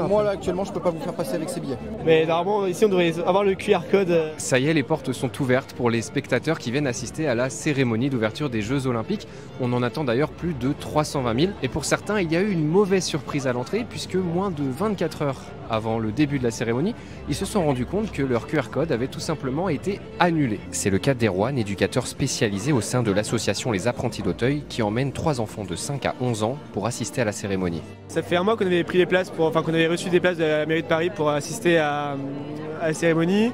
Moi là actuellement je peux pas vous faire passer avec ces billets. Mais normalement ici on devrait avoir le QR code. Ça y est, les portes sont ouvertes pour les spectateurs qui viennent assister à la cérémonie d'ouverture des Jeux Olympiques. On en attend d'ailleurs plus de 320 000. Et pour certains, il y a eu une mauvaise surprise à l'entrée puisque moins de 24 heures avant le début de la cérémonie, ils se sont rendus compte que leur QR code avait tout simplement été annulé. C'est le cas d'Erwan, éducateur spécialisé au sein de l'association Les Apprentis d'Auteuil, qui emmène 3 enfants de 5 à 11 ans pour assister à la cérémonie. Ça fait un mois qu'on avait pris les places, qu'on avait reçu des places de la mairie de Paris pour assister à la cérémonie.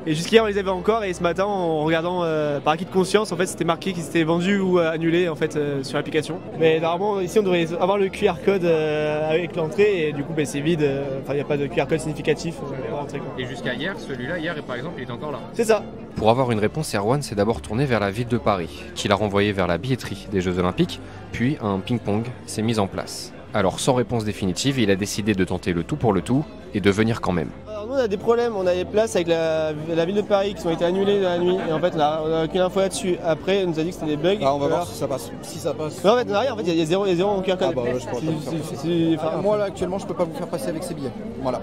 Et jusqu'hier on les avait encore, et ce matin en regardant par acquis de conscience, en fait c'était marqué qu'ils étaient vendus ou annulés en fait sur l'application. Mais normalement ici on devrait avoir le QR code avec l'entrée, et du coup c'est vide, il n'y a pas de QR code significatif à l'entrée. Et jusqu'à hier, celui-là hier par exemple, il est encore là. C'est ça. Pour avoir une réponse, Erwan s'est d'abord tourné vers la ville de Paris, qui l'a renvoyé vers la billetterie des Jeux Olympiques, puis un ping-pong s'est mis en place. Alors sans réponse définitive, il a décidé de tenter le tout pour le tout et de venir quand même. Alors nous on a des problèmes, on a des places avec la ville de Paris qui ont été annulées dans la nuit, et en fait on a aucune info là-dessus. Après on nous a dit que c'était des bugs. Ah, on va voir si ça passe. Si ça passe. Mais en fait on a rien, il y a zéro QR code. Ah bah ouais, je pourrais pas vous faire. Moi là actuellement je peux pas vous faire passer avec ces billets. Voilà.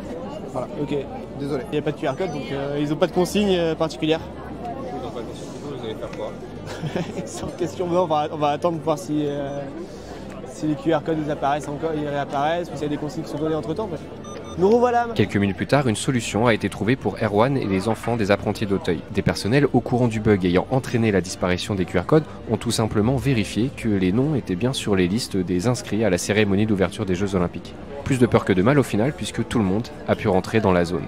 Ok. Désolé. Il n'y a pas de QR code, donc ils n'ont pas de consigne particulière. Ils n'ont pas de consigne, vous allez faire quoi? Sans question, on va attendre pour voir si les QR codes ils apparaissent encore, ils réapparaissent, ou s'il y a des consignes qui sont données entre temps. Nous revoilà. Quelques minutes plus tard, une solution a été trouvée pour Erwan et les enfants des apprentis d'Auteuil. Des personnels au courant du bug ayant entraîné la disparition des QR codes ont tout simplement vérifié que les noms étaient bien sur les listes des inscrits à la cérémonie d'ouverture des Jeux Olympiques. Plus de peur que de mal au final, puisque tout le monde a pu rentrer dans la zone.